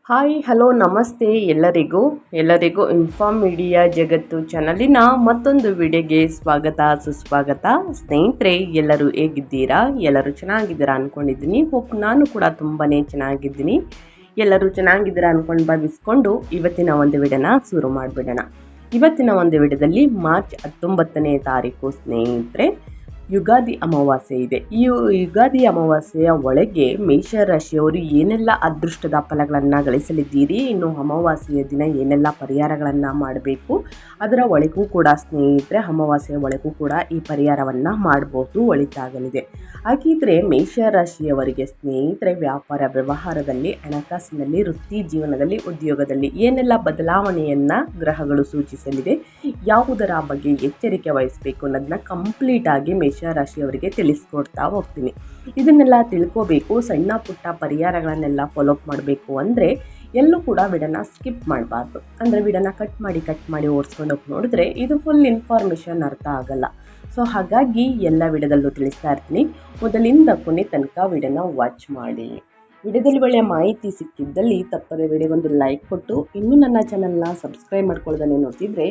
Hi hello ನಮಸ್ತೆ ಎಲ್ಲರಿಗೂ inform media ಜಗತ್ತು ಚಾನಲಿನ ಮತ್ತೊಂದು ವಿಡಿಯೋಗೆ ಸ್ವಾಗತ ಸುಸ್ವಾಗತ. ಸ್ನೇಹಿತರೆ, ಎಲ್ಲರೂ ಹೇಗಿದ್ದೀರಾ? ಎಲ್ಲರೂ ಚೆನ್ನಾಗಿದ್ದೀರಾ ಅಂದ್ಕೊಂಡಿದ್ದೀನಿ. ನಾನು ಕೂಡ ತುಂಬಾ ಚೆನ್ನಾಗಿದ್ದೀನಿ. ಎಲ್ಲರೂ ಚೆನ್ನಾಗಿದ್ದೀರಾ ಅಂದ್ಕೊಂಡು ಭಾವಿಸ್ಕೊಂಡು ಇವತ್ತಿನ ಒಂದು ವಿಡಿಯೋನ ಶುರು ಮಾಡಿಬಿಡೋಣ. ಇವತ್ತಿನ ಒಂದು ವಿಡಿಯೋದಲ್ಲಿ ಮಾರ್ಚ್ 19ನೇ ತಾರೀಕು ಸ್ನೇಹಿತರೆ ಯುಗಾದಿ ಅಮಾವಾಸ್ಯೆ ಇದೆ. ಈ ಯುಗಾದಿ ಅಮಾವಾಸ್ಯೆಯ ಒಳಗೆ ಮೇಷರಾಶಿಯವರು ಏನೆಲ್ಲ ಅದೃಷ್ಟದ ಫಲಗಳನ್ನು ಗಳಿಸಲಿದ್ದೀರಿ, ಇನ್ನು ಅಮಾವಾಸ್ಯೆಯ ದಿನ ಏನೆಲ್ಲ ಪರಿಹಾರಗಳನ್ನು ಮಾಡಬೇಕು, ಅದರ ಒಳಗೂ ಕೂಡ ಸ್ನೇಹಿತರೆ ಅಮಾವಾಸ್ಯೆಯ ಒಳಗೂ ಕೂಡ ಈ ಪರಿಹಾರವನ್ನು ಮಾಡಬಹುದು, ಒಳಿತಾಗಲಿದೆ. ಹಾಗಿದ್ರೆ ಮೇಷರಾಶಿಯವರಿಗೆ ಸ್ನೇಹಿತರೆ ವ್ಯಾಪಾರ ವ್ಯವಹಾರದಲ್ಲಿ, ಹಣಕಾಸಿನಲ್ಲಿ, ವೃತ್ತಿ ಜೀವನದಲ್ಲಿ, ಉದ್ಯೋಗದಲ್ಲಿ ಏನೆಲ್ಲ ಬದಲಾವಣೆಯನ್ನು ಗ್ರಹಗಳು ಸೂಚಿಸಲಿದೆ, ಯಾವುದರ ಬಗ್ಗೆ ಎಚ್ಚರಿಕೆ ವಹಿಸಬೇಕು ಅನ್ನೋದನ್ನ ಕಂಪ್ಲೀಟ್ ಆಗಿ ಮೇಷರಾಶಿಯವರಿಗೆ ತಿಳಿಸ್ಕೊಡ್ತಾ ಹೋಗ್ತೀನಿ. ಇದನ್ನೆಲ್ಲ ತಿಳ್ಕೋಬೇಕು, ಸಣ್ಣ ಪುಟ್ಟ ಪರಿಹಾರಗಳನ್ನೆಲ್ಲ ಫಾಲೋಅಪ್ ಮಾಡಬೇಕು ಅಂದರೆ ಎಲ್ಲೂ ಕೂಡ ವಿಡಿಯೋನ ಸ್ಕಿಪ್ ಮಾಡಬಾರ್ದು. ಅಂದರೆ ವಿಡಿಯೋನ ಕಟ್ ಮಾಡಿ ಓಡಿಸ್ಕೊಂಡು ಹೋಗಿ ನೋಡಿದ್ರೆ ಇದು ಫುಲ್ ಇನ್ಫಾರ್ಮೇಷನ್ ಅರ್ಥ ಆಗಲ್ಲ. ಸೊ ಹಾಗಾಗಿ ಎಲ್ಲ ವಿಡಿಯೋದಲ್ಲೂ ತಿಳಿಸ್ತಾ ಇರ್ತೀನಿ. ಮೊದಲಿಂದ ಕೊನೆ ತನಕ ವಿಡಿಯೋನ ವಾಚ್ ಮಾಡಿ. ವಿಡಿಯೋದಲ್ಲಿ ಒಳ್ಳೆಯ ಮಾಹಿತಿ ಸಿಕ್ಕಿದ್ದಲ್ಲಿ ತಪ್ಪದೆ ವಿಡಿಯೋಗೊಂದು ಲೈಕ್ ಕೊಟ್ಟು, ಇನ್ನೂ ನನ್ನ ಚಾನಲ್ನ ಸಬ್ಸ್ಕ್ರೈಬ್ ಮಾಡ್ಕೊಳ್ಳೋದನ್ನೇ ನೋಡ್ತಿದ್ರೆ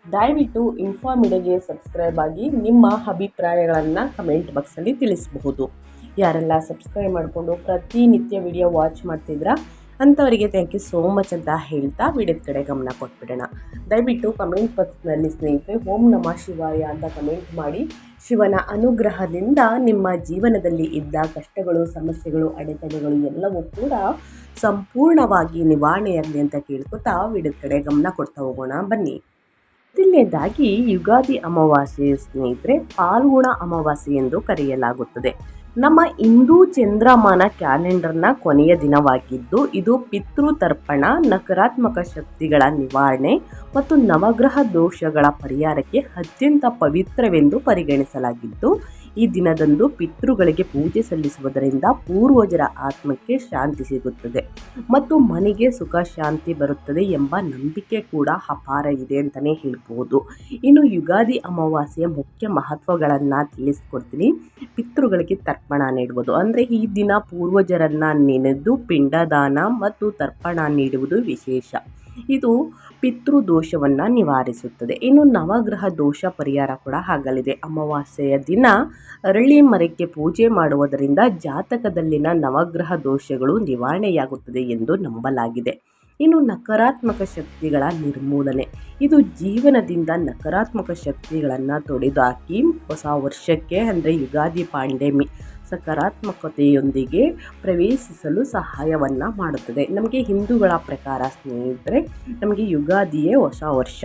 ದಯವಿಟ್ಟು ಇನ್ಫಾರ್ಮ್ ಮೀಡಿಯಾಗೆ ಸಬ್ಸ್ಕ್ರೈಬ್ ಆಗಿ ನಿಮ್ಮ ಅಭಿಪ್ರಾಯಗಳನ್ನು ಕಮೆಂಟ್ ಬಾಕ್ಸಲ್ಲಿ ತಿಳಿಸಬಹುದು. ಯಾರೆಲ್ಲ ಸಬ್ಸ್ಕ್ರೈಬ್ ಮಾಡಿಕೊಂಡು ಪ್ರತಿನಿತ್ಯ ವಿಡಿಯೋ ವಾಚ್ ಮಾಡ್ತಿದ್ರಾ ಅಂಥವರಿಗೆ ಥ್ಯಾಂಕ್ ಯು ಸೋ ಮಚ್ ಅಂತ ಹೇಳ್ತಾ ವಿಡಿಯೋದ ಕಡೆ ಗಮನ ಕೊಟ್ಬಿಡೋಣ. ದಯವಿಟ್ಟು ಕಮೆಂಟ್ ಬಾಕ್ಸ್ನಲ್ಲಿ ಸ್ನೇಹಿತರೆ ಓಂ ನಮಃ ಶಿವಾಯ ಅಂತ ಕಮೆಂಟ್ ಮಾಡಿ, ಶಿವನ ಅನುಗ್ರಹದಿಂದ ನಿಮ್ಮ ಜೀವನದಲ್ಲಿ ಇದ್ದ ಕಷ್ಟಗಳು, ಸಮಸ್ಯೆಗಳು, ಅಡೆತಡೆಗಳು ಎಲ್ಲವೂ ಕೂಡ ಸಂಪೂರ್ಣವಾಗಿ ನಿವಾರಣೆಯಾಗಲಿ ಅಂತ ಕೇಳ್ಕೊತಾ ವಿಡಿಯೋದ ಕಡೆ ಗಮನ ಕೊಡ್ತಾ ಹೋಗೋಣ ಬನ್ನಿ. ಮೊದಲನೇದಾಗಿ ಯುಗಾದಿ ಅಮಾವಾಸ್ಯೆ ಸ್ನೇಹಿತರೆ ಪಾಲ್ಗುಣ ಅಮಾವಾಸ್ಯೆ ಎಂದು ಕರೆಯಲಾಗುತ್ತದೆ. ನಮ್ಮ ಹಿಂದೂ ಚಂದ್ರಮಾನ ಕ್ಯಾಲೆಂಡರ್ನ ಕೊನೆಯ ದಿನವಾಗಿದ್ದು ಇದು ಪಿತೃತರ್ಪಣ, ನಕಾರಾತ್ಮಕ ಶಕ್ತಿಗಳ ನಿವಾರಣೆ ಮತ್ತು ನವಗ್ರಹ ದೋಷಗಳ ಪರಿಹಾರಕ್ಕೆ ಅತ್ಯಂತ ಪವಿತ್ರವೆಂದು ಪರಿಗಣಿಸಲಾಗಿದ್ದು, ಈ ದಿನದಂದು ಪಿತೃಗಳಿಗೆ ಪೂಜೆ ಸಲ್ಲಿಸುವುದರಿಂದ ಪೂರ್ವಜರ ಆತ್ಮಕ್ಕೆ ಶಾಂತಿ ಸಿಗುತ್ತದೆ ಮತ್ತು ಮನೆಗೆ ಸುಖ ಶಾಂತಿ ಬರುತ್ತದೆ ಎಂಬ ನಂಬಿಕೆ ಕೂಡ ಅಪಾರ ಇದೆ ಅಂತಲೇ ಹೇಳ್ಬೋದು. ಇನ್ನು ಯುಗಾದಿ ಅಮಾವಾಸ್ಯೆಯ ಮುಖ್ಯ ಮಹತ್ವಗಳನ್ನು ತಿಳಿಸ್ಕೊಡ್ತೀನಿ. ಪಿತೃಗಳಿಗೆ ತರ್ಪಣ ನೀಡುವುದು ಅಂದರೆ ಈ ದಿನ ಪೂರ್ವಜರನ್ನು ನೆನೆದು ಪಿಂಡದಾನ ಮತ್ತು ತರ್ಪಣ ನೀಡುವುದು ವಿಶೇಷ. ಇದು ಪಿತೃದೋಷವನ್ನು ನಿವಾರಿಸುತ್ತದೆ. ಇನ್ನು ನವಗ್ರಹ ದೋಷ ಪರಿಹಾರ ಕೂಡ ಆಗಲಿದೆ. ಅಮಾವಾಸ್ಯೆಯ ದಿನ ಅರಳಿ ಮರಕ್ಕೆ ಪೂಜೆ ಮಾಡುವುದರಿಂದ ಜಾತಕದಲ್ಲಿನ ನವಗ್ರಹ ದೋಷಗಳು ನಿವಾರಣೆಯಾಗುತ್ತದೆ ಎಂದು ನಂಬಲಾಗಿದೆ. ಇನ್ನು ನಕಾರಾತ್ಮಕ ಶಕ್ತಿಗಳ ನಿರ್ಮೂಲನೆ, ಇದು ಜೀವನದಿಂದ ನಕಾರಾತ್ಮಕ ಶಕ್ತಿಗಳನ್ನು ತೊಡೆದುಹಾಕಿ ಹೊಸ ವರ್ಷಕ್ಕೆ ಅಂದರೆ ಯುಗಾದಿ ಪಾಂಡೆಮಿ ಸಕಾರಾತ್ಮಕತೆಯೊಂದಿಗೆ ಪ್ರವೇಶಿಸಲು ಸಹಾಯವನ್ನು ಮಾಡುತ್ತದೆ. ನಮಗೆ ಹಿಂದೂಗಳ ಪ್ರಕಾರ ಸ್ನೇಹಿತರೆ ನಮಗೆ ಯುಗಾದಿಯೇ ಹೊಸ ವರ್ಷ.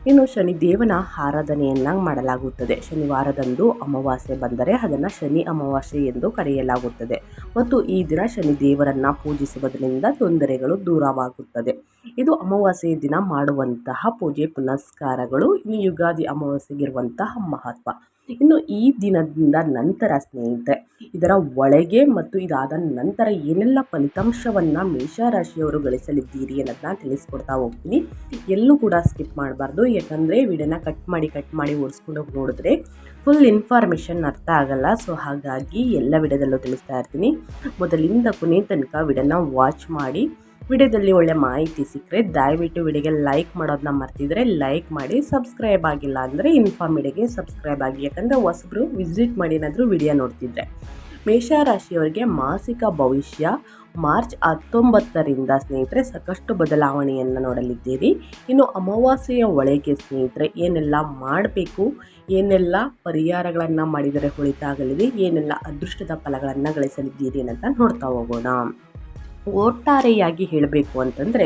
ಇನ್ನು ಶನಿದೇವನ ಆರಾಧನೆಯನ್ನು ಮಾಡಲಾಗುತ್ತದೆ. ಶನಿವಾರದಂದು ಅಮಾವಾಸ್ಯೆ ಬಂದರೆ ಅದನ್ನು ಶನಿ ಅಮಾವಾಸ್ಯೆ ಎಂದು ಕರೆಯಲಾಗುತ್ತದೆ ಮತ್ತು ಈ ದಿನ ಶನಿದೇವರನ್ನು ಪೂಜಿಸುವುದರಿಂದ ತೊಂದರೆಗಳು ದೂರವಾಗುತ್ತದೆ. ಇದು ಅಮಾವಾಸ್ಯೆಯ ದಿನ ಮಾಡುವಂತಹ ಪೂಜೆ ಪುನಸ್ಕಾರಗಳು. ಇನ್ನು ಯುಗಾದಿ ಅಮಾವಾಸ್ಯೆಗಿರುವಂತಹ ಮಹತ್ವ. ಇನ್ನು ಈ ದಿನದಿಂದ ನಂತರ ಸ್ನೇಹಿತರೆ ಇದರ ಒಳಗೆ ಮತ್ತು ಇದಾದ ನಂತರ ಏನೆಲ್ಲ ಫಲಿತಾಂಶವನ್ನು ಮೇಷರಾಶಿಯವರು ಗಳಿಸಲಿದ್ದೀರಿ ಅನ್ನೋದನ್ನ ತಿಳಿಸ್ಕೊಡ್ತಾ ಹೋಗ್ತೀನಿ. ಎಲ್ಲೂ ಕೂಡ ಸ್ಕಿಪ್ ಮಾಡಬಾರ್ದು, ಯಾಕಂದರೆ ವಿಡಿಯೋನ ಕಟ್ ಮಾಡಿ ಓಡಿಸ್ಕೊಂಡು ಹೋಗಿ ನೋಡಿದ್ರೆ ಫುಲ್ ಇನ್ಫಾರ್ಮೇಷನ್ ಅರ್ಥ ಆಗಲ್ಲ. ಸೊ ಹಾಗಾಗಿ ಎಲ್ಲ ವಿಡಿಯೋದಲ್ಲೂ ತಿಳಿಸ್ತಾ ಇರ್ತೀನಿ. ಮೊದಲಿಂದ ಕೊನೆ ತನಕ ವಿಡಿಯೋನ ವಾಚ್ ಮಾಡಿ. ವಿಡಿಯೋದಲ್ಲಿ ಒಳ್ಳೆ ಮಾಹಿತಿ ಸಿಕ್ಕರೆ ದಯವಿಟ್ಟು ವಿಡಿಯೋಗೆ ಲೈಕ್ ಮಾಡೋದನ್ನ ಮರ್ತಿದ್ರೆ ಲೈಕ್ ಮಾಡಿ. ಸಬ್ಸ್ಕ್ರೈಬ್ ಆಗಿಲ್ಲ ಅಂದರೆ ಇನ್ಫಾರ್ಮ್ ಮೀಡಿಯಾಗೆ ಸಬ್ಸ್ಕ್ರೈಬ್ ಆಗಿ, ಯಾಕಂದರೆ ಹೊಸಬ್ರು ವಿಸಿಟ್ ಮಾಡಿ ಏನಾದರೂ ವಿಡಿಯೋ ನೋಡ್ತಿದ್ರೆ. ಮೇಷರಾಶಿಯವರಿಗೆ ಮಾಸಿಕ ಭವಿಷ್ಯ ಮಾರ್ಚ್ 19ರಿಂದ ಸ್ನೇಹಿತರೆ ಸಾಕಷ್ಟು ಬದಲಾವಣೆಯನ್ನು ನೋಡಲಿದ್ದೀರಿ. ಇನ್ನು ಅಮಾವಾಸ್ಯೆಯ ಒಳಗೆ ಸ್ನೇಹಿತರೆ ಏನೆಲ್ಲ ಮಾಡಬೇಕು, ಏನೆಲ್ಲ ಪರಿಹಾರಗಳನ್ನು ಮಾಡಿದರೆ ಒಳಿತಾಗಲಿದೆ, ಏನೆಲ್ಲ ಅದೃಷ್ಟದ ಫಲಗಳನ್ನು ಗಳಿಸಲಿದ್ದೀರಿ ಅಂತ ನೋಡ್ತಾ ಹೋಗೋಣ. ಒಟ್ಟಾರೆಯಾಗಿ ಹೇಳಬೇಕು ಅಂತಂದರೆ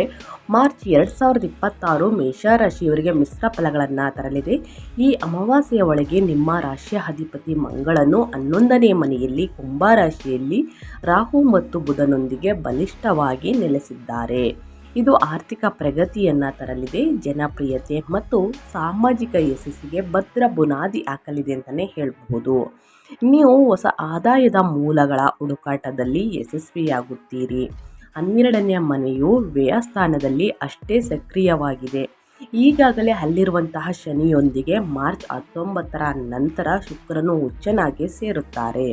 ಮಾರ್ಚ್ 2026 ಮೇಷರಾಶಿಯವರಿಗೆ ಮಿಶ್ರ ಫಲಗಳನ್ನು ತರಲಿದೆ. ಈ ಅಮಾವಾಸ್ಯೆಯ ಒಳಗೆ ನಿಮ್ಮ ರಾಶಿಯ ಅಧಿಪತಿ ಮಂಗಳನು 11ನೇ ಮನೆಯಲ್ಲಿ ಕುಂಭರಾಶಿಯಲ್ಲಿ ರಾಹು ಮತ್ತು ಬುಧನೊಂದಿಗೆ ಬಲಿಷ್ಠವಾಗಿ ನೆಲೆಸಿದ್ದಾರೆ. ಇದು ಆರ್ಥಿಕ ಪ್ರಗತಿಯನ್ನು ತರಲಿದೆ, ಜನಪ್ರಿಯತೆ ಮತ್ತು ಸಾಮಾಜಿಕ ಯಶಸ್ಸಿಗೆ ಭದ್ರ ಬುನಾದಿ ಹಾಕಲಿದೆ ಅಂತಲೇ ಹೇಳಬಹುದು. ನೀವು ಹೊಸ ಆದಾಯದ ಮೂಲಗಳ ಹುಡುಕಾಟದಲ್ಲಿ ಯಶಸ್ವಿಯಾಗುತ್ತೀರಿ. 12ನೇ ಮನೆಯು ವ್ಯಯಸ್ಥಾನದಲ್ಲಿ ಅಷ್ಟೇ ಸಕ್ರಿಯವಾಗಿದೆ. ಈಗಾಗಲೇ ಅಲ್ಲಿರುವಂತಹ ಶನಿಯೊಂದಿಗೆ ಮಾರ್ಚ್ 19ರ ನಂತರ ಶುಕ್ರನು ಉಚ್ಚನಾಗಿ ಸೇರುತ್ತಾರೆ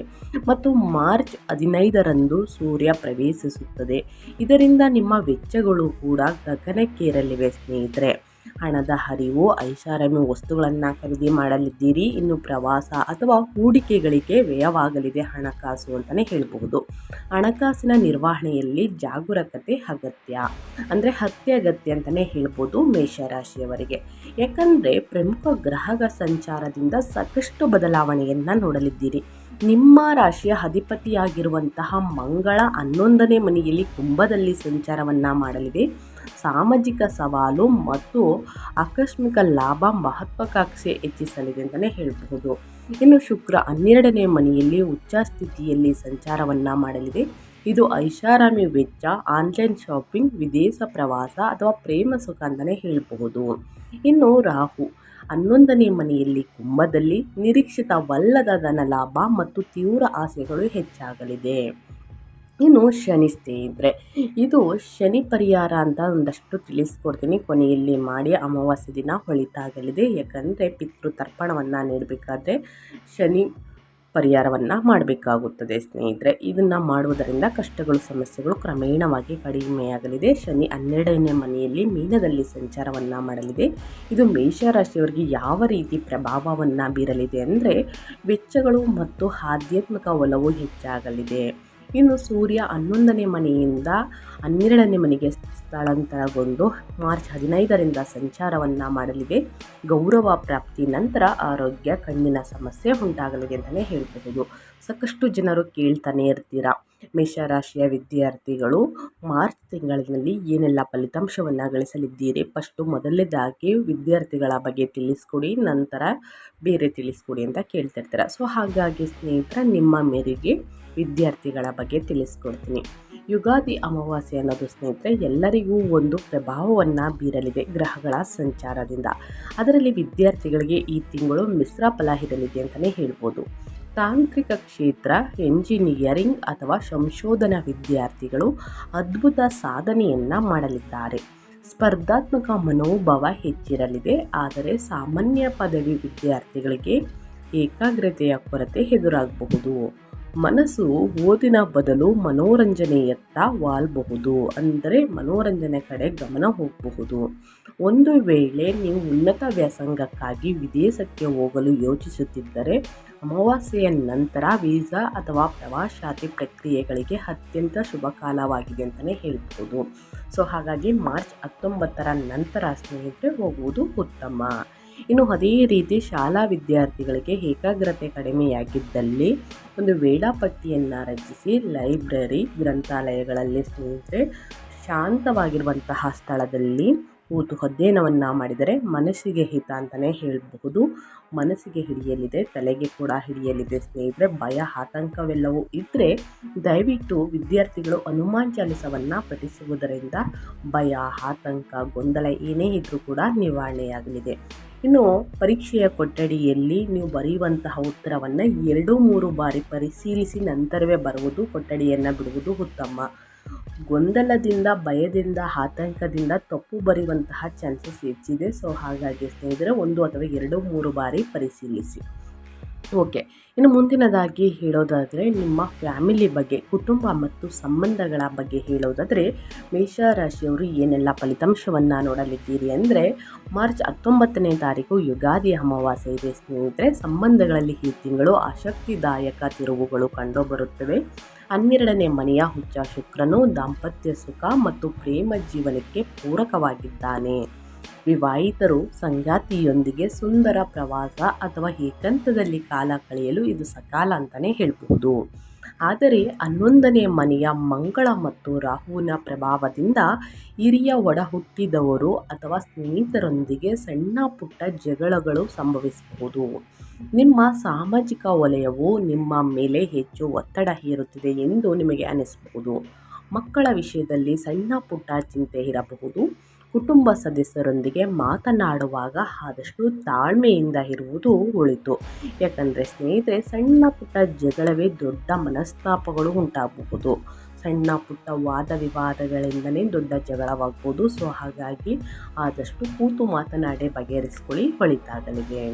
ಮತ್ತು ಮಾರ್ಚ್ 15ರಂದು ಸೂರ್ಯ ಪ್ರವೇಶಿಸುತ್ತದೆ. ಇದರಿಂದ ನಿಮ್ಮ ವೆಚ್ಚಗಳು ಕೂಡ ಗಗನಕ್ಕೇರಲಿವೆ ಸ್ನೇಹಿತರೆ. ಹಣದ ಹರಿವು, ಐಷಾರಾಮಿ ವಸ್ತುಗಳನ್ನು ಖರೀದಿ ಮಾಡಲಿದ್ದೀರಿ. ಇನ್ನು ಪ್ರವಾಸ ಅಥವಾ ಹೂಡಿಕೆಗಳಿಗೆ ವ್ಯಯವಾಗಲಿದೆ ಹಣಕಾಸು ಅಂತಲೇ ಹೇಳಬಹುದು. ಹಣಕಾಸಿನ ನಿರ್ವಹಣೆಯಲ್ಲಿ ಜಾಗರೂಕತೆ ಅಗತ್ಯ, ಅಂದರೆ ಅತ್ಯಗತ್ಯ ಅಂತಲೇ ಹೇಳ್ಬೋದು ಮೇಷರಾಶಿಯವರಿಗೆ. ಯಾಕಂದರೆ ಪ್ರಮುಖ ಗ್ರಹಗಳ ಸಂಚಾರದಿಂದ ಸಾಕಷ್ಟು ಬದಲಾವಣೆಯನ್ನು ನೋಡಲಿದ್ದೀರಿ. ನಿಮ್ಮ ರಾಶಿಯ ಅಧಿಪತಿಯಾಗಿರುವಂತಹ ಮಂಗಳ 11ನೇ ಮನೆಯಲ್ಲಿ ಕುಂಭದಲ್ಲಿ ಸಂಚಾರವನ್ನು ಮಾಡಲಿದೆ. ಸಾಮಾಜಿಕ ಸವಾಲು ಮತ್ತು ಆಕಸ್ಮಿಕ ಲಾಭ ಮಹತ್ವಾಕಾಂಕ್ಷೆ ಹೆಚ್ಚಿಸಲಿದೆ ಅಂತಲೇ ಹೇಳಬಹುದು. ಇನ್ನು ಶುಕ್ರ 12ನೇ ಮನೆಯಲ್ಲಿ ಉಚ್ಚ ಸ್ಥಿತಿಯಲ್ಲಿ ಸಂಚಾರವನ್ನು ಮಾಡಲಿದೆ. ಇದು ಐಷಾರಾಮಿ ವೆಚ್ಚ, ಆನ್ಲೈನ್ ಶಾಪಿಂಗ್, ವಿದೇಶ ಪ್ರವಾಸ ಅಥವಾ ಪ್ರೇಮ ಸುಖ ಅಂತಲೇ ಹೇಳಬಹುದು. ಇನ್ನು ರಾಹು 11ನೇ ಮನೆಯಲ್ಲಿ ಕುಂಭದಲ್ಲಿ ನಿರೀಕ್ಷಿತವಲ್ಲದ ಧನ ಲಾಭ ಮತ್ತು ತೀವ್ರ ಆಸೆಗಳು ಹೆಚ್ಚಾಗಲಿದೆ. ಇನ್ನು ಶನಿ ಸ್ನೇಹಿತರೆ, ಇದು ಶನಿ ಪರಿಹಾರ ಅಂತ ಒಂದಷ್ಟು ತಿಳಿಸ್ಕೊಡ್ತೀನಿ, ಕೊನೆಯಲ್ಲಿ ಮಾಡಿ. ಅಮಾವಾಸ್ಯೆ ದಿನ ಹೊಳಿತಾಗಲಿದೆ. ಯಾಕಂದರೆ ಪಿತೃ ತರ್ಪಣವನ್ನು ನೀಡಬೇಕಾದ್ರೆ ಶನಿ ಪರಿಹಾರವನ್ನು ಮಾಡಬೇಕಾಗುತ್ತದೆ ಸ್ನೇಹಿತರೆ. ಇದನ್ನು ಮಾಡುವುದರಿಂದ ಕಷ್ಟಗಳು, ಸಮಸ್ಯೆಗಳು ಕ್ರಮೇಣವಾಗಿ ಕಡಿಮೆಯಾಗಲಿದೆ. ಶನಿ 12ನೇ ಮನೆಯಲ್ಲಿ ಮೀನದಲ್ಲಿ ಸಂಚಾರವನ್ನು ಮಾಡಲಿದೆ. ಇದು ಮೇಷರಾಶಿಯವರಿಗೆ ಯಾವ ರೀತಿ ಪ್ರಭಾವವನ್ನು ಬೀರಲಿದೆ ಅಂದರೆ ವೆಚ್ಚಗಳು ಮತ್ತು ಆಧ್ಯಾತ್ಮಿಕ ಒಲವು ಹೆಚ್ಚಾಗಲಿದೆ. ಇನ್ನು ಸೂರ್ಯ 11ನೇ ಮನೆಯಿಂದ 12ನೇ ಮನೆಗೆ ಸ್ಥಳಾಂತರಗೊಂಡು ಮಾರ್ಚ್ 15ರಿಂದ ಸಂಚಾರವನ್ನು ಮಾಡಲಿದೆ. ಗೌರವ ಪ್ರಾಪ್ತಿ ನಂತರ ಆರೋಗ್ಯ, ಕಣ್ಣಿನ ಸಮಸ್ಯೆ ಉಂಟಾಗಲಿದೆ ಅಂತಲೇ ಹೇಳಬಹುದು. ಸಾಕಷ್ಟು ಜನರು ಕೇಳ್ತಾನೆ ಇರ್ತೀರಾ, ಮೇಷರಾಶಿಯ ವಿದ್ಯಾರ್ಥಿಗಳು ಮಾರ್ಚ್ ತಿಂಗಳಿನಲ್ಲಿ ಏನೆಲ್ಲ ಫಲಿತಾಂಶವನ್ನು ಗಳಿಸಲಿದ್ದೀರಿ, ಮೊದಲನೇದಾಗಿ ವಿದ್ಯಾರ್ಥಿಗಳ ಬಗ್ಗೆ ತಿಳಿಸ್ಕೊಡಿ, ನಂತರ ಬೇರೆ ತಿಳಿಸ್ಕೊಡಿ ಅಂತ ಕೇಳ್ತಿರ್ತೀರ. ಸೊ ಹಾಗಾಗಿ ಸ್ನೇಹಿತರೆ, ನಿಮ್ಮ ಮೇರೆಗೆ ವಿದ್ಯಾರ್ಥಿಗಳ ಬಗ್ಗೆ ತಿಳಿಸ್ಕೊಡ್ತೀನಿ. ಯುಗಾದಿ ಅಮಾವಾಸ್ಯೆ ಅನ್ನೋದು ಸ್ನೇಹಿತರೆ ಎಲ್ಲರಿಗೂ ಒಂದು ಪ್ರಭಾವವನ್ನು ಬೀರಲಿದೆ ಗ್ರಹಗಳ ಸಂಚಾರದಿಂದ. ಅದರಲ್ಲಿ ವಿದ್ಯಾರ್ಥಿಗಳಿಗೆ ಈ ತಿಂಗಳು ಮಿಶ್ರ ಫಲ ಇರಲಿದೆ ಅಂತಲೇ ಹೇಳ್ಬೋದು. ತಾಂತ್ರಿಕ ಕ್ಷೇತ್ರ, ಎಂಜಿನಿಯರಿಂಗ್ ಅಥವಾ ಸಂಶೋಧನಾ ವಿದ್ಯಾರ್ಥಿಗಳು ಅದ್ಭುತ ಸಾಧನೆಯನ್ನು ಮಾಡಲಿದ್ದಾರೆ. ಸ್ಪರ್ಧಾತ್ಮಕ ಮನೋಭಾವ ಹೆಚ್ಚಿರಲಿದೆ. ಆದರೆ ಸಾಮಾನ್ಯ ಪದವಿ ವಿದ್ಯಾರ್ಥಿಗಳಿಗೆ ಏಕಾಗ್ರತೆಯ ಕೊರತೆ ಎದುರಾಗಬಹುದು. ಮನಸ್ಸು ಓದಿನ ಬದಲು ಮನೋರಂಜನೆಯತ್ತ ವಾಲಬಹುದು, ಅಂದರೆ ಮನೋರಂಜನೆ ಕಡೆ ಗಮನ ಹೋಗಬಹುದು. ಒಂದು ವೇಳೆ ನೀವು ಉನ್ನತ ವ್ಯಾಸಂಗಕ್ಕಾಗಿ ವಿದೇಶಕ್ಕೆ ಹೋಗಲು ಯೋಚಿಸುತ್ತಿದ್ದರೆ ಅಮಾವಾಸ್ಯೆಯ ನಂತರ ವೀಸಾ ಅಥವಾ ಪ್ರವಾಸಾತಿ ಪ್ರಕ್ರಿಯೆಗಳಿಗೆ ಅತ್ಯಂತ ಶುಭ ಕಾಲವಾಗಿದೆ ಅಂತಲೇ ಹೇಳ್ಬೋದು. ಸೊ ಹಾಗಾಗಿ ಮಾರ್ಚ್ 19ರ ನಂತರ ಸ್ನೇಹಿತರೆ ಹೋಗುವುದು ಉತ್ತಮ. ಇನ್ನು ಅದೇ ರೀತಿ ಶಾಲಾ ವಿದ್ಯಾರ್ಥಿಗಳಿಗೆ ಏಕಾಗ್ರತೆ ಕಡಿಮೆಯಾಗಿದ್ದಲ್ಲಿ ಒಂದು ವೇಳಾಪಟ್ಟಿಯನ್ನು ರಚಿಸಿ ಲೈಬ್ರರಿ, ಗ್ರಂಥಾಲಯಗಳಲ್ಲಿ ಸ್ನೇಹಿತರೆ ಶಾಂತವಾಗಿರುವಂತಹ ಸ್ಥಳದಲ್ಲಿ ಕೂತು ಅಧ್ಯಯನವನ್ನು ಮಾಡಿದರೆ ಮನಸ್ಸಿಗೆ ಹಿತ ಅಂತಲೇ ಹೇಳಬಹುದು. ಮನಸ್ಸಿಗೆ ಹಿಡಿಯಲಿದೆ, ತಲೆಗೆ ಕೂಡ ಹಿಡಿಯಲಿದೆ ಸ್ನೇಹಿತರೆ. ಭಯ, ಆತಂಕವೆಲ್ಲವೂ ಇದ್ದರೆ ದಯವಿಟ್ಟು ವಿದ್ಯಾರ್ಥಿಗಳು ಹನುಮಾನ್ ಚಾಲಿಸವನ್ನು ಪಠಿಸುವುದರಿಂದ ಭಯ, ಆತಂಕ, ಗೊಂದಲ ಏನೇ ಇದ್ದರೂ ಕೂಡ ನಿವಾರಣೆಯಾಗಲಿದೆ. ಇನ್ನು ಪರೀಕ್ಷೆಯ ಕೊಠಡಿಯಲ್ಲಿ ನೀವು ಬರೆಯುವಂತಹ ಉತ್ತರವನ್ನು 2-3 ಬಾರಿ ಪರಿಶೀಲಿಸಿ ನಂತರವೇ ಬರುವುದು, ಕೊಠಡಿಯನ್ನು ಬಿಡುವುದು ಉತ್ತಮ. ಗೊಂದಲದಿಂದ, ಭಯದಿಂದ, ಆತಂಕದಿಂದ ತಪ್ಪು ಬರೆಯುವಂತಹ ಚಾನ್ಸಸ್ ಹೆಚ್ಚಿದೆ. ಸೊ ಹಾಗಾಗಿ ಸ್ನೇಹಿತರೆ 1 ಅಥವಾ 2-3 ಬಾರಿ ಪರಿಶೀಲಿಸಿ. ಓಕೆ, ಇನ್ನು ಮುಂದಿನದಾಗಿ ಹೇಳೋದಾದರೆ ನಿಮ್ಮ ಫ್ಯಾಮಿಲಿ ಬಗ್ಗೆ, ಕುಟುಂಬ ಮತ್ತು ಸಂಬಂಧಗಳ ಬಗ್ಗೆ ಹೇಳೋದಾದರೆ ಮೇಷರಾಶಿಯವರು ಏನೆಲ್ಲ ಫಲಿತಾಂಶವನ್ನು ನೋಡಲಿದ್ದೀರಿ ಅಂದರೆ ಮಾರ್ಚ್ 19ನೇ ತಾರೀಕು ಯುಗಾದಿ ಅಮಾವಾಸ್ಯೆ ಇದೆ ಸ್ನೇಹಿತರೆ. ಸಂಬಂಧಗಳಲ್ಲಿ ಈ ತಿಂಗಳು ಆಸಕ್ತಿದಾಯಕ ತಿರುವುಗಳು ಕಂಡುಬರುತ್ತವೆ. 12ನೇ ಮನೆಯ ಹುಚ್ಚ ಶುಕ್ರನು ದಾಂಪತ್ಯ ಸುಖ ಮತ್ತು ಪ್ರೇಮ ಜೀವನಕ್ಕೆ ಪೂರಕವಾಗಿದ್ದಾನೆ. ವಿವಾಹಿತರು ಸಂಗಾತಿಯೊಂದಿಗೆ ಸುಂದರ ಪ್ರವಾಸ ಅಥವಾ ಏಕಾಂತದಲ್ಲಿ ಕಾಲ ಕಳೆಯಲು ಇದು ಸಕಾಲ ಅಂತಲೇ ಹೇಳಬಹುದು. ಆದರೆ 11ನೇ ಮನೆಯ ಮಂಗಳ ಮತ್ತು ರಾಹುವಿನ ಪ್ರಭಾವದಿಂದ ಹಿರಿಯ ಒಡ ಹುಟ್ಟಿದವರು ಅಥವಾ ಸ್ನೇಹಿತರೊಂದಿಗೆ ಸಣ್ಣ ಪುಟ್ಟ ಜಗಳಗಳು ಸಂಭವಿಸಬಹುದು. ನಿಮ್ಮ ಸಾಮಾಜಿಕ ವಲಯವು ನಿಮ್ಮ ಮೇಲೆ ಹೆಚ್ಚು ಒತ್ತಡ ಹೇರುತ್ತಿದೆ ಎಂದು ನಿಮಗೆ ಅನಿಸಬಹುದು. ಮಕ್ಕಳ ವಿಷಯದಲ್ಲಿ ಸಣ್ಣ ಪುಟ್ಟ ಚಿಂತೆ ಇರಬಹುದು. ಕುಟುಂಬ ಸದಸ್ಯರೊಂದಿಗೆ ಮಾತನಾಡುವಾಗ ಆದಷ್ಟು ತಾಳ್ಮೆಯಿಂದ ಇರುವುದು ಒಳಿತು. ಯಾಕಂದರೆ ಸ್ನೇಹಿತರೆ ಸಣ್ಣ ಪುಟ್ಟ ಜಗಳವೇ ದೊಡ್ಡ ಮನಸ್ತಾಪಗಳು ಉಂಟಾಗಬಹುದು. ಸಣ್ಣ ಪುಟ್ಟ ವಾದ ವಿವಾದಗಳಿಂದನೇ ದೊಡ್ಡ ಜಗಳವಾಗ್ಬೋದು. ಸೊ ಹಾಗಾಗಿ ಆದಷ್ಟು ಕೂತು ಮಾತನಾಡಿ ಬಗೆಹರಿಸ್ಕೊಳ್ಳಿ, ಒಳಿತಾಗಲಿದೆ.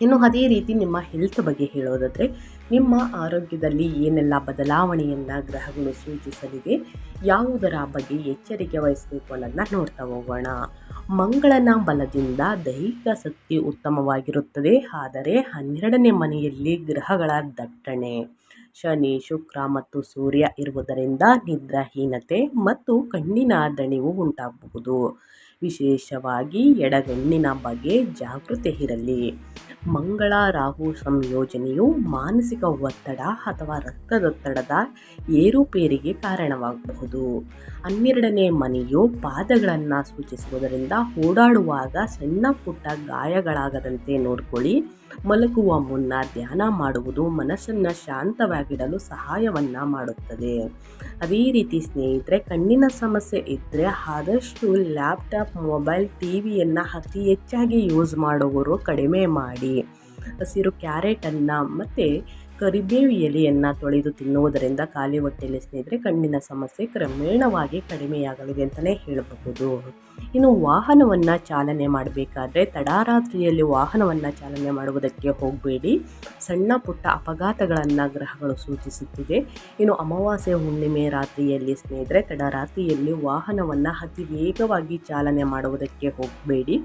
ಇನ್ನು ಅದೇ ರೀತಿ ನಿಮ್ಮ ಹೆಲ್ತ್ ಬಗ್ಗೆ ಹೇಳೋದಾದರೆ, ನಿಮ್ಮ ಆರೋಗ್ಯದಲ್ಲಿ ಏನೆಲ್ಲ ಬದಲಾವಣೆಯನ್ನು ಗ್ರಹಗಳು ಸೂಚಿಸಲಿವೆ, ಯಾವುದರ ಬಗ್ಗೆ ಎಚ್ಚರಿಕೆ ವಹಿಸಬೇಕು ಅನ್ನೋದನ್ನ ನೋಡ್ತಾ ಹೋಗೋಣ. ಮಂಗಳನ ಬಲದಿಂದ ದೈಹಿಕ ಶಕ್ತಿ ಉತ್ತಮವಾಗಿರುತ್ತದೆ. ಆದರೆ 12ನೇ ಮನೆಯಲ್ಲಿ ಗ್ರಹಗಳ ದಟ್ಟಣೆ, ಶನಿ, ಶುಕ್ರ ಮತ್ತು ಸೂರ್ಯ ಇರುವುದರಿಂದ ನಿದ್ರಾಹೀನತೆ ಮತ್ತು ಕಣ್ಣಿನ ದಣಿವು ಉಂಟಾಗಬಹುದು. ವಿಶೇಷವಾಗಿ ಎಡಗಣ್ಣಿನ ಬಗ್ಗೆ ಜಾಗೃತಿ ಇರಲಿ. ಮಂಗಳ ರಾಹು ಸಂಯೋಜನೆಯು ಮಾನಸಿಕ ಒತ್ತಡ ಅಥವಾ ರಕ್ತದೊತ್ತಡದ ಏರುಪೇರಿಗೆ ಕಾರಣವಾಗಬಹುದು. 12ನೇ ಮನೆಯು ಪಾದಗಳನ್ನು ಸೂಚಿಸುವುದರಿಂದ ಓಡಾಡುವಾಗ ಸಣ್ಣ ಪುಟ್ಟ ಗಾಯಗಳಾಗದಂತೆ ನೋಡಿಕೊಳ್ಳಿ. ಮಲಗುವ ಮುನ್ನ ಧ್ಯಾನ ಮಾಡುವುದು ಮನಸ್ಸನ್ನು ಶಾಂತವಾಗಿಡಲು ಸಹಾಯವನ್ನು ಮಾಡುತ್ತದೆ. ಅದೇ ರೀತಿ ಸ್ನೇಹಿತರೆ, ಕಣ್ಣಿನ ಸಮಸ್ಯೆ ಇದ್ದರೆ ಆದಷ್ಟು ಲ್ಯಾಪ್ಟಾಪ್, ಮೊಬೈಲ್, ಟಿವಿಯನ್ನು ಅತಿ ಹೆಚ್ಚಾಗಿ ಯೂಸ್ ಮಾಡುವವರು ಕಡಿಮೆ ಮಾಡಿ. ಹಸಿರು ಕ್ಯಾರೆಟನ್ನು ಮತ್ತು ಕರಿಬೇವು ಎಲೆಯನ್ನು ತೊಳೆದು ತಿನ್ನುವುದರಿಂದ ಖಾಲಿ ಹೊಟ್ಟೆಯಲ್ಲಿ ಸ್ನೇಹಿತರೆ ಕಣ್ಣಿನ ಸಮಸ್ಯೆ ಕ್ರಮೇಣವಾಗಿ ಕಡಿಮೆಯಾಗಲಿದೆ ಅಂತಲೇ ಹೇಳಬಹುದು. ಇನ್ನು ವಾಹನವನ್ನು ಚಾಲನೆ ಮಾಡಬೇಕಾದ್ರೆ ತಡರಾತ್ರಿಯಲ್ಲಿ ವಾಹನವನ್ನು ಚಾಲನೆ ಮಾಡುವುದಕ್ಕೆ ಹೋಗಬೇಡಿ. ಸಣ್ಣ ಪುಟ್ಟ ಅಪಘಾತಗಳನ್ನು ಗ್ರಹಗಳು ಸೂಚಿಸುತ್ತಿದೆ. ಇನ್ನು ಅಮಾವಾಸ್ಯೆ ಹುಣ್ಣಿಮೆ ರಾತ್ರಿಯಲ್ಲಿ ಸ್ನೇಹಿತರೆ ತಡರಾತ್ರಿಯಲ್ಲಿ ವಾಹನವನ್ನು ಅತಿ ವೇಗವಾಗಿ ಚಾಲನೆ ಮಾಡುವುದಕ್ಕೆ ಹೋಗಬೇಡಿ.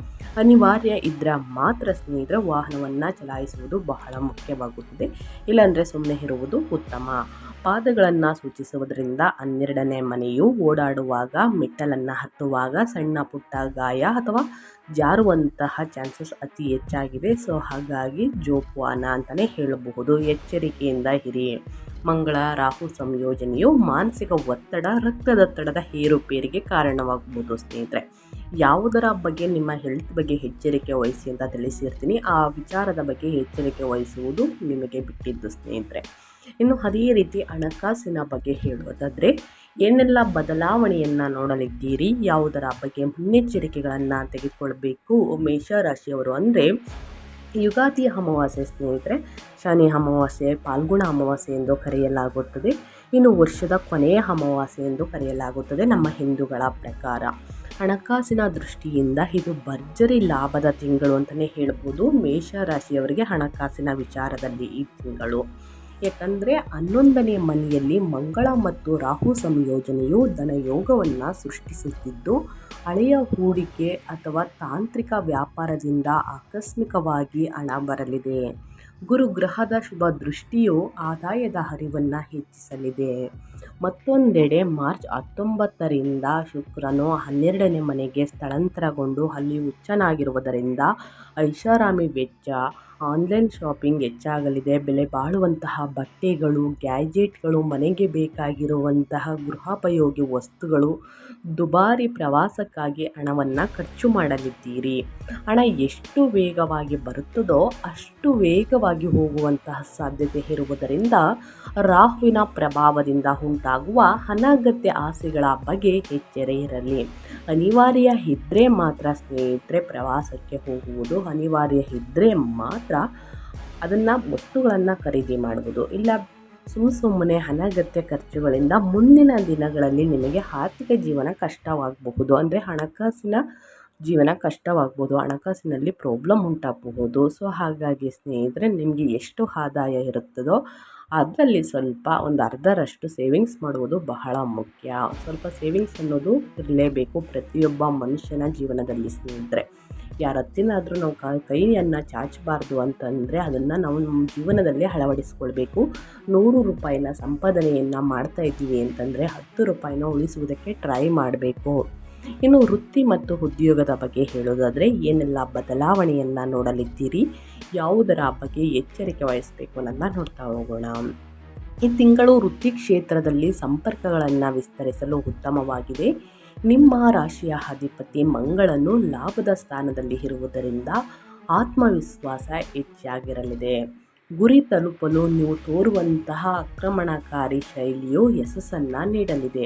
ಅನಿವಾರ್ಯ ಇದ್ದರೆ ಮಾತ್ರ ಸ್ನೇಹಿತರೆ ವಾಹನವನ್ನು ಚಲಾಯಿಸುವುದು ಬಹಳ ಮುಖ್ಯವಾಗುತ್ತದೆ. ಇಲ್ಲಾಂದರೆ ಸುಮ್ಮನೆ ಇರುವುದು ಉತ್ತಮ. ಪಾದಗಳನ್ನು ಸೂಚಿಸುವುದರಿಂದ 12ನೇ ಮನೆಯು ಓಡಾಡುವಾಗ, ಮೆಟ್ಟಲನ್ನು ಹತ್ತುವಾಗ ಸಣ್ಣ ಪುಟ್ಟ ಗಾಯ ಅಥವಾ ಜಾರುವಂತಹ ಚಾನ್ಸಸ್ ಅತಿ ಹೆಚ್ಚಾಗಿದೆ. ಸೊ ಹಾಗಾಗಿ ಜೋಪಾನ ಅಂತಲೇ ಹೇಳಬಹುದು. ಎಚ್ಚರಿಕೆಯಿಂದ ಇರಿ. ಮಂಗಳ ರಾಹು ಸಂಯೋಜನೆಯು ಮಾನಸಿಕ ಒತ್ತಡ, ರಕ್ತದೊತ್ತಡದ ಏರುಪೇರಿಗೆ ಕಾರಣವಾಗಬಹುದು. ಸ್ನೇಹಿತರೆ, ಯಾವುದರ ಬಗ್ಗೆ ನಿಮ್ಮ ಹೆಲ್ತ್ ಬಗ್ಗೆ ಎಚ್ಚರಿಕೆ ವಹಿಸಿ ಅಂತ ತಿಳಿಸಿರ್ತೀನಿ. ಆ ವಿಚಾರದ ಬಗ್ಗೆ ಎಚ್ಚರಿಕೆ ವಹಿಸುವುದು ನಿಮಗೆ ಬಿಟ್ಟಿದ್ದು ಸ್ನೇಹಿತರೆ. ಇನ್ನು ಅದೇ ರೀತಿ ಹಣಕಾಸಿನ ಬಗ್ಗೆ ಹೇಳೋದಾದರೆ, ಏನೆಲ್ಲ ಬದಲಾವಣೆಯನ್ನು ನೋಡಲಿದ್ದೀರಿ, ಯಾವುದರ ಬಗ್ಗೆ ಮುನ್ನೆಚ್ಚರಿಕೆಗಳನ್ನು ತೆಗೆದುಕೊಳ್ಬೇಕು ಮೇಷರಾಶಿಯವರು ಅಂದರೆ, ಯುಗಾದಿ ಅಮಾವಾಸ್ಯೆ ಸ್ನೇಹಿತರೆ, ಶನಿ ಅಮಾವಾಸ್ಯೆ, ಪಾಲ್ಗುಣ ಅಮಾವಾಸ್ಯೆ ಎಂದು ಕರೆಯಲಾಗುತ್ತದೆ. ಇನ್ನು ವರ್ಷದ ಕೊನೆಯ ಅಮಾವಾಸ್ಯೆ ಎಂದು ಕರೆಯಲಾಗುತ್ತದೆ ನಮ್ಮ ಹಿಂದೂಗಳ ಪ್ರಕಾರ. ಹಣಕಾಸಿನ ದೃಷ್ಟಿಯಿಂದ ಇದು ಭರ್ಜರಿ ಲಾಭದ ತಿಂಗಳು ಅಂತಲೇ ಹೇಳ್ಬೋದು ಮೇಷರಾಶಿಯವರಿಗೆ ಹಣಕಾಸಿನ ವಿಚಾರದಲ್ಲಿ ಈ ತಿಂಗಳು. ಯಾಕಂದರೆ 11ನೇ ಮನೆಯಲ್ಲಿ ಮಂಗಳ ಮತ್ತು ರಾಹು ಸಂಯೋಜನೆಯು ಧನಯೋಗವನ್ನು ಸೃಷ್ಟಿಸುತ್ತಿದ್ದು, ಹಳೆಯ ಹೂಡಿಕೆ ಅಥವಾ ತಾಂತ್ರಿಕ ವ್ಯಾಪಾರದಿಂದ ಆಕಸ್ಮಿಕವಾಗಿ ಹಣ ಬರಲಿದೆ. ಗುರುಗ್ರಹದ ಶುಭ ದೃಷ್ಟಿಯು ಆದಾಯದ ಹರಿವನ್ನು ಹೆಚ್ಚಿಸಲಿದೆ. ಮತ್ತೊಂದೆಡೆ ಮಾರ್ಚ್ 19ರಿಂದ ಶುಕ್ರನು 12ನೇ ಮನೆಗೆ ಸ್ಥಳಾಂತರಗೊಂಡು ಅಲ್ಲಿ ಉಚ್ಚನಾಗಿರುವುದರಿಂದ ಐಷಾರಾಮಿ ವೆಚ್ಚ, ಆನ್ಲೈನ್ ಶಾಪಿಂಗ್ ಹೆಚ್ಚಾಗಲಿದೆ. ಬೆಲೆ ಬಾಳುವಂತಹ ಬಟ್ಟೆಗಳು, ಗ್ಯಾಜೆಟ್ಗಳು, ಮನೆಗೆ ಬೇಕಾಗಿರುವಂತಹ ಗೃಹೋಪಯೋಗಿ ವಸ್ತುಗಳು, ದುಬಾರಿ ಪ್ರವಾಸಕ್ಕಾಗಿ ಹಣವನ್ನು ಖರ್ಚು ಮಾಡಲಿದ್ದೀರಿ. ಹಣ ಎಷ್ಟು ವೇಗವಾಗಿ ಬರುತ್ತದೋ ಅಷ್ಟು ವೇಗವಾಗಿ ಹೋಗುವಂತಹ ಸಾಧ್ಯತೆ ಇರುವುದರಿಂದ ರಾಹುವಿನ ಪ್ರಭಾವದಿಂದ ಉಂಟಾಗುವ ಅನಗತ್ಯ ಆಸೆಗಳ ಬಗ್ಗೆ ಎಚ್ಚರ ಇರಲಿ. ಅನಿವಾರ್ಯ ಇದ್ದರೆ ಮಾತ್ರ ಸ್ನೇಹಿತರೆ ಪ್ರವಾಸಕ್ಕೆ ಹೋಗುವುದು, ಅನಿವಾರ್ಯ ಇದ್ದರೆ ಮಾತ್ರ ಅದನ್ನು ವಸ್ತುಗಳನ್ನು ಖರೀದಿ ಮಾಡುವುದು. ಇಲ್ಲ ಸುಮ್ಮನೆ ಅನಗತ್ಯ ಖರ್ಚುಗಳಿಂದ ಮುಂದಿನ ದಿನಗಳಲ್ಲಿ ನಿಮಗೆ ಆರ್ಥಿಕ ಜೀವನ ಕಷ್ಟವಾಗಬಹುದು. ಅಂದರೆ ಹಣಕಾಸಿನ ಜೀವನ ಕಷ್ಟವಾಗ್ಬೋದು, ಹಣಕಾಸಿನಲ್ಲಿ ಪ್ರಾಬ್ಲಮ್ ಉಂಟಾಗಬಹುದು. ಸೊ ಹಾಗಾಗಿ ಸ್ನೇಹಿತರೆ, ನಿಮಗೆ ಎಷ್ಟು ಆದಾಯ ಇರುತ್ತದೋ ಅದರಲ್ಲಿ ಸ್ವಲ್ಪ ಒಂದು ಅರ್ಧರಷ್ಟು ಸೇವಿಂಗ್ಸ್ ಮಾಡುವುದು ಬಹಳ ಮುಖ್ಯ. ಸ್ವಲ್ಪ ಸೇವಿಂಗ್ಸ್ ಅನ್ನೋದು ಇರಲೇಬೇಕು ಪ್ರತಿಯೊಬ್ಬ ಮನುಷ್ಯನ ಜೀವನದಲ್ಲಿ ಸ್ನೇಹಿತರೆ. ಯಾರ ಹತ್ತಿನಾದರೂ ನಾವು ಕೈಯನ್ನು ಚಾಚಬಾರ್ದು ಅಂತಂದರೆ ಅದನ್ನು ನಾವು ನಮ್ಮ ಜೀವನದಲ್ಲಿ ಅಳವಡಿಸ್ಕೊಳ್ಬೇಕು. 100 ರೂಪಾಯಿನ ಸಂಪಾದನೆಯನ್ನು ಮಾಡ್ತಾ ಇದ್ದೀವಿ ಅಂತಂದರೆ 10 ರೂಪಾಯಿನ ಉಳಿಸುವುದಕ್ಕೆ ಟ್ರೈ ಮಾಡಬೇಕು. ಇನ್ನು ವೃತ್ತಿ ಮತ್ತು ಉದ್ಯೋಗದ ಬಗ್ಗೆ ಹೇಳೋದಾದರೆ, ಏನೆಲ್ಲ ಬದಲಾವಣೆಯನ್ನು ನೋಡಲಿದ್ದೀರಿ, ಯಾವುದರ ಬಗ್ಗೆ ಎಚ್ಚರಿಕೆ ವಹಿಸಬೇಕು ಅನ್ನೋದನ್ನ ನೋಡ್ತಾ ಹೋಗೋಣ. ಈ ತಿಂಗಳು ವೃತ್ತಿ ಕ್ಷೇತ್ರದಲ್ಲಿ ಸಂಪರ್ಕಗಳನ್ನು ವಿಸ್ತರಿಸಲು ಉತ್ತಮವಾಗಿದೆ. ನಿಮ್ಮ ರಾಶಿಯ ಅಧಿಪತಿ ಮಂಗಳನು ಲಾಭದ ಸ್ಥಾನದಲ್ಲಿ ಇರುವುದರಿಂದ ಆತ್ಮವಿಶ್ವಾಸ ಹೆಚ್ಚಾಗಿರಲಿದೆ. ಗುರಿ ತಲುಪಲು ನೀವು ತೋರುವಂತಹ ಆಕ್ರಮಣಕಾರಿ ಶೈಲಿಯು ಯಶಸ್ಸನ್ನು ನೀಡಲಿದೆ.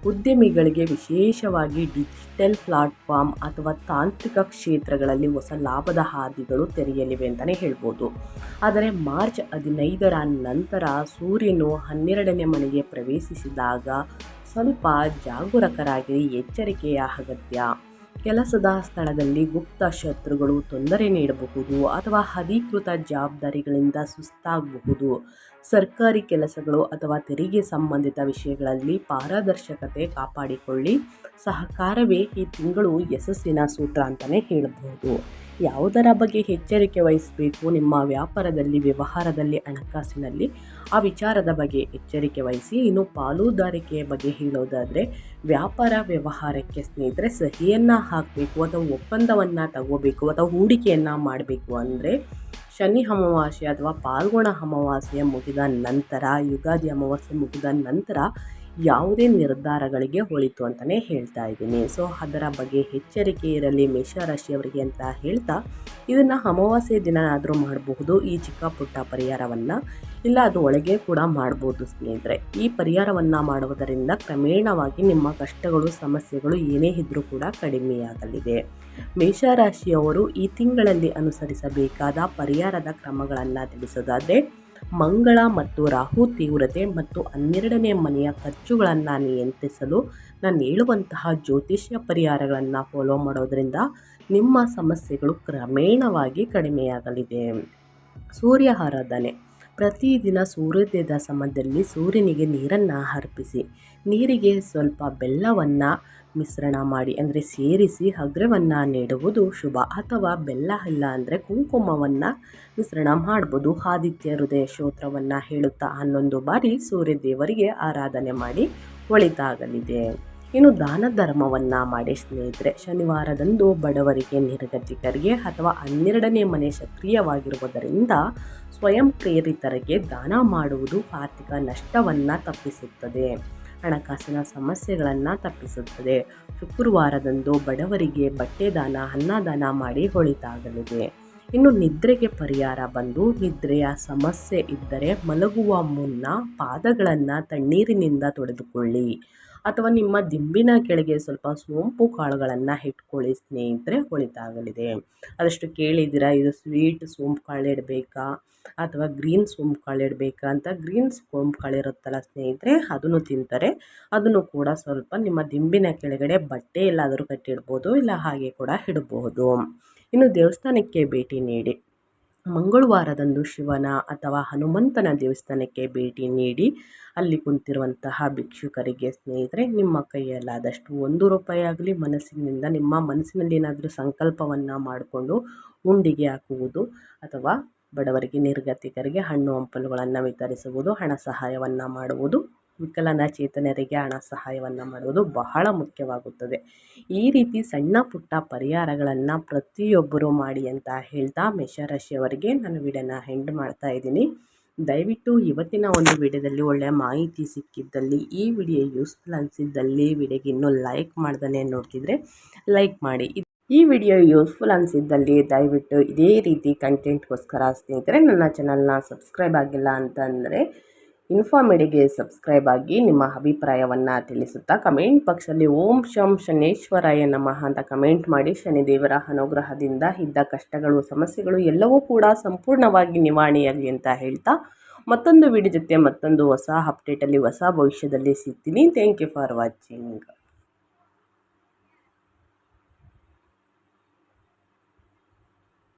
ಉದ್ಯಮಿಗಳಿಗೆ ವಿಶೇಷವಾಗಿ ಡಿಜಿಟಲ್ ಪ್ಲಾಟ್ಫಾರ್ಮ್ ಅಥವಾ ತಾಂತ್ರಿಕ ಕ್ಷೇತ್ರಗಳಲ್ಲಿ ಹೊಸ ಲಾಭದ ಹಾದಿಗಳು ತೆರೆಯಲಿವೆ ಅಂತಲೇ ಹೇಳ್ಬೋದು. ಆದರೆ ಮಾರ್ಚ್ 15ರ ನಂತರ ಸೂರ್ಯನು 12ನೇ ಮನೆಗೆ ಪ್ರವೇಶಿಸಿದಾಗ ಸ್ವಲ್ಪ ಜಾಗರೂಕರಾಗಿ ಎಚ್ಚರಿಕೆಯ ಅಗತ್ಯ. ಕೆಲಸದ ಸ್ಥಳದಲ್ಲಿ ಗುಪ್ತ ಶತ್ರುಗಳು ತೊಂದರೆ ನೀಡಬಹುದು ಅಥವಾ ಅಧಿಕೃತ ಜವಾಬ್ದಾರಿಗಳಿಂದ ಸುಸ್ತಾಗಬಹುದು. ಸರ್ಕಾರಿ ಕೆಲಸಗಳು ಅಥವಾ ತೆರಿಗೆ ಸಂಬಂಧಿತ ವಿಷಯಗಳಲ್ಲಿ ಪಾರದರ್ಶಕತೆ ಕಾಪಾಡಿಕೊಳ್ಳಿ. ಸಹಕಾರವೇ ಈ ತಿಂಗಳು ಯಶಸ್ಸಿನ ಸೂತ್ರ ಅಂತಲೇ ಹೇಳಬಹುದು. ಯಾವುದರ ಬಗ್ಗೆ ಎಚ್ಚರಿಕೆ ವಹಿಸಬೇಕು? ನಿಮ್ಮ ವ್ಯಾಪಾರದಲ್ಲಿ, ವ್ಯವಹಾರದಲ್ಲಿ, ಹಣಕಾಸಿನಲ್ಲಿ ಆ ವಿಚಾರದ ಬಗ್ಗೆ ಎಚ್ಚರಿಕೆ ವಹಿಸಿ. ಇನ್ನು ಪಾಲುದಾರಿಕೆಯ ಬಗ್ಗೆ ಹೇಳೋದಾದರೆ, ವ್ಯಾಪಾರ ವ್ಯವಹಾರಕ್ಕೆ ಸ್ನೇಹಿತರೆ ಸಹಿಯನ್ನು ಹಾಕಬೇಕು ಅಥವಾ ಒಪ್ಪಂದವನ್ನು ತಗೋಬೇಕು ಅಥವಾ ಹೂಡಿಕೆಯನ್ನು ಮಾಡಬೇಕು ಅಂದರೆ ಶನಿ ಅಮಾವಾಸ್ಯೆ ಅಥವಾ ಪಾಲ್ಗುಣ ಅಮಾವಾಸ್ಯೆ ಮುಗಿದ ನಂತರ, ಯುಗಾದಿ ಅಮಾವಾಸ್ಯೆ ಮುಗಿದ ನಂತರ ಯಾವುದೇ ನಿರ್ಧಾರಗಳಿಗೆ ಹೋಲಿತು ಅಂತಲೇ ಹೇಳ್ತಾ ಇದ್ದೀನಿ. ಸೊ ಅದರ ಬಗ್ಗೆ ಎಚ್ಚರಿಕೆ ಇರಲಿ ಮೇಷರಾಶಿಯವರಿಗೆ ಅಂತ ಹೇಳ್ತಾ, ಇದನ್ನು ಅಮಾವಾಸ್ಯೆ ದಿನ ಆದರೂ ಮಾಡಬಹುದು ಈ ಚಿಕ್ಕ ಪುಟ್ಟ ಪರಿಹಾರವನ್ನು, ಇಲ್ಲ ಅದು ಒಳಗೆ ಕೂಡ ಮಾಡ್ಬೋದು ಸ್ನೇಹಿತರೆ. ಈ ಪರಿಹಾರವನ್ನು ಮಾಡುವುದರಿಂದ ಕ್ರಮೇಣವಾಗಿ ನಿಮ್ಮ ಕಷ್ಟಗಳು, ಸಮಸ್ಯೆಗಳು ಏನೇ ಇದ್ದರೂ ಕೂಡ ಕಡಿಮೆಯಾಗಲಿದೆ. ಮೇಷರಾಶಿಯವರು ಈ ತಿಂಗಳಲ್ಲಿ ಅನುಸರಿಸಬೇಕಾದ ಪರಿಹಾರದ ಕ್ರಮಗಳನ್ನು ತಿಳಿಸೋದಾದರೆ, ಮಂಗಳ ಮತ್ತು ರಾಹು ತೀವ್ರತೆ ಮತ್ತು 12ನೇ ಮನೆಯ ಖರ್ಚುಗಳನ್ನು ನಿಯಂತ್ರಿಸಲು ನಾನು ಹೇಳುವಂತಹ ಜ್ಯೋತಿಷ್ಯ ಪರಿಹಾರಗಳನ್ನು ಫಾಲೋ ಮಾಡೋದರಿಂದ ನಿಮ್ಮ ಸಮಸ್ಯೆಗಳು ಕ್ರಮೇಣವಾಗಿ ಕಡಿಮೆಯಾಗಲಿದೆ. ಸೂರ್ಯ ಆರಾಧನೆ. ಪ್ರತಿದಿನ ಸೂರ್ಯೋದಯದ ಸಮಯದಲ್ಲಿ ಸೂರ್ಯನಿಗೆ ನೀರನ್ನು ಅರ್ಪಿಸಿ. ನೀರಿಗೆ ಸ್ವಲ್ಪ ಬೆಲ್ಲವನ್ನು ಮಿಶ್ರಣ ಮಾಡಿ ಅಂದರೆ ಸೇರಿಸಿ ಅಗ್ರವನ್ನು ನೀಡುವುದು ಶುಭ. ಅಥವಾ ಬೆಲ್ಲ ಇಲ್ಲ ಅಂದರೆ ಕುಂಕುಮವನ್ನು ಮಿಶ್ರಣ ಮಾಡ್ಬೋದು. ಆದಿತ್ಯ ಹೃದಯ ಸ್ತೋತ್ರವನ್ನು ಹೇಳುತ್ತಾ 11 ಬಾರಿ ಸೂರ್ಯದೇವರಿಗೆ ಆರಾಧನೆ ಮಾಡಿ ಒಳಿತಾಗಲಿದೆ. ಇನ್ನು ದಾನ ಧರ್ಮವನ್ನು ಮಾಡಿ ಸ್ನೇಹಿತರೆ. ಶನಿವಾರದಂದು ಬಡವರಿಗೆ, ನಿರ್ಗತಿಕರಿಗೆ ಅಥವಾ 12ನೇ ಮನೆ ಸಕ್ರಿಯವಾಗಿರುವುದರಿಂದ ಸ್ವಯಂ ಪ್ರೇರಿತರಿಗೆ ದಾನ ಮಾಡುವುದು ಆರ್ಥಿಕ ನಷ್ಟವನ್ನು ತಪ್ಪಿಸುತ್ತದೆ, ಹಣಕಾಸಿನ ಸಮಸ್ಯೆಗಳನ್ನು ತಪ್ಪಿಸುತ್ತದೆ. ಶುಕ್ರವಾರದಂದು ಬಡವರಿಗೆ ಬಟ್ಟೆ ದಾನ, ಅನ್ನದಾನ ಮಾಡಿ ಒಳಿತಾಗಲಿದೆ. ಇನ್ನು ನಿದ್ರೆಗೆ ಪರಿಹಾರ ಬಂದು, ನಿದ್ರೆಯ ಸಮಸ್ಯೆ ಇದ್ದರೆ ಮಲಗುವ ಮುನ್ನ ಪಾದಗಳನ್ನು ತಣ್ಣೀರಿನಿಂದ ತೊಳೆದುಕೊಳ್ಳಿ ಅಥವಾ ನಿಮ್ಮ ದಿಂಬಿನ ಕೆಳಗೆ ಸ್ವಲ್ಪ ಸೋಂಪು ಕಾಳುಗಳನ್ನು ಇಟ್ಕೊಳ್ಳಿ ಸ್ನೇಹಿತರೆ, ಒಳಿತಾಗಲಿದೆ. ಅದಷ್ಟು ಕೇಳಿದ್ದೀರಾ, ಇದು ಸ್ವೀಟ್ ಸೋಂಪು ಕಾಳು ಇಡಬೇಕಾ ಅಥವಾ ಗ್ರೀನ್ ಸೋಂಪು ಕಾಳು ಇಡಬೇಕಾ ಅಂತ. ಗ್ರೀನ್ ಸೋಂಪು ಕಾಳು ಇರುತ್ತಲ್ಲ ಸ್ನೇಹಿತರೆ, ಅದನ್ನು ತಿಂತಾರೆ. ಅದನ್ನು ಕೂಡ ಸ್ವಲ್ಪ ನಿಮ್ಮ ದಿಂಬಿನ ಕೆಳಗಡೆ ಬಟ್ಟೆ ಎಲ್ಲಾದರೂ ಕಟ್ಟಿಡ್ಬೋದು, ಇಲ್ಲ ಹಾಗೆ ಕೂಡ ಇಡಬಹುದು. ಇನ್ನು ದೇವಸ್ಥಾನಕ್ಕೆ ಭೇಟಿ ನೀಡಿ. ಮಂಗಳವಾರದಂದು ಶಿವನ ಅಥವಾ ಹನುಮಂತನ ದೇವಸ್ಥಾನಕ್ಕೆ ಭೇಟಿ ನೀಡಿ ಅಲ್ಲಿ ಕುಂತಿರುವಂತಹ ಭಿಕ್ಷುಕರಿಗೆ ಸ್ನೇಹಿತರೆ ನಿಮ್ಮ ಕೈಯಲ್ಲಾದಷ್ಟು 1 ರೂಪಾಯಿ ಆಗಲಿ ಮನಸ್ಸಿನಿಂದ ನಿಮ್ಮ ಮನಸ್ಸಿನಲ್ಲಿ ಏನಾದರೂ ಸಂಕಲ್ಪವನ್ನು ಮಾಡಿಕೊಂಡು ಉಂಡಿಗೆ ಹಾಕುವುದು ಅಥವಾ ಬಡವರಿಗೆ, ನಿರ್ಗತಿಕರಿಗೆ ಹಣ್ಣು ಹಂಪಲುಗಳನ್ನು ವಿತರಿಸುವುದು, ಹಣ ಸಹಾಯವನ್ನು ಮಾಡುವುದು, ವಿಕಲಚೇತನರಿಗೆ ಹಣ ಸಹಾಯವನ್ನು ಮಾಡುವುದು ಬಹಳ ಮುಖ್ಯವಾಗುತ್ತದೆ. ಈ ರೀತಿ ಸಣ್ಣ ಪುಟ್ಟ ಪರಿಹಾರಗಳನ್ನು ಪ್ರತಿಯೊಬ್ಬರು ಮಾಡಿ ಅಂತ ಹೇಳ್ತಾ ಮೇಷರಾಶಿಯವರಿಗೆ ನಾನು ವಿಡಿಯೋನ ಎಂಡ್ ಮಾಡ್ತಾ ಇದ್ದೀನಿ. ದಯವಿಟ್ಟು ಇವತ್ತಿನ ಒಂದು ವಿಡಿಯೋದಲ್ಲಿ ಒಳ್ಳೆಯ ಮಾಹಿತಿ ಸಿಕ್ಕಿದ್ದಲ್ಲಿ, ಈ ವಿಡಿಯೋ ಯೂಸ್ಫುಲ್ ಅನಿಸಿದ್ದಲ್ಲಿ ವಿಡಿಯೋಗೆ ಇನ್ನೂ ಲೈಕ್ ಮಾಡ್ದೇ ನೋಡ್ತಿದ್ರೆ ಲೈಕ್ ಮಾಡಿ. ಈ ವಿಡಿಯೋ ಯೂಸ್ಫುಲ್ ಅನಿಸಿದ್ದಲ್ಲಿ ದಯವಿಟ್ಟು ಇದೇ ರೀತಿ ಕಂಟೆಂಟ್ಗೋಸ್ಕರ ಸ್ನೇಹಿತರೆ ನನ್ನ ಚಾನಲ್ನ ಸಬ್ಸ್ಕ್ರೈಬ್ ಆಗಿಲ್ಲ ಅಂತಂದರೆ ಇನ್ಫಾರ್ಮೇಡಿಗೆ ಸಬ್ಸ್ಕ್ರೈಬ್ ಆಗಿ ನಿಮ್ಮ ಅಭಿಪ್ರಾಯವನ್ನು ತಿಳಿಸುತ್ತಾ ಕಮೆಂಟ್ ಬಾಕ್ಸಲ್ಲಿ ಓಂ ಶಂ ಶನೇಶ್ವರಾಯ ನಮಃ ಅಂತ ಕಮೆಂಟ್ ಮಾಡಿ. ಶನಿದೇವರ ಅನುಗ್ರಹದಿಂದ ಇದ್ದ ಕಷ್ಟಗಳು, ಸಮಸ್ಯೆಗಳು ಎಲ್ಲವೂ ಕೂಡ ಸಂಪೂರ್ಣವಾಗಿ ನಿವಾರಣೆಯಾಗಲಿ ಅಂತ ಹೇಳ್ತಾ ಮತ್ತೊಂದು ವಿಡಿಯೋ ಜೊತೆ ಮತ್ತೊಂದು ಹೊಸ ಅಪ್ಡೇಟಲ್ಲಿ, ಹೊಸ ಭವಿಷ್ಯದಲ್ಲಿ ಸಿಗ್ತೀನಿ. Thank you for watching.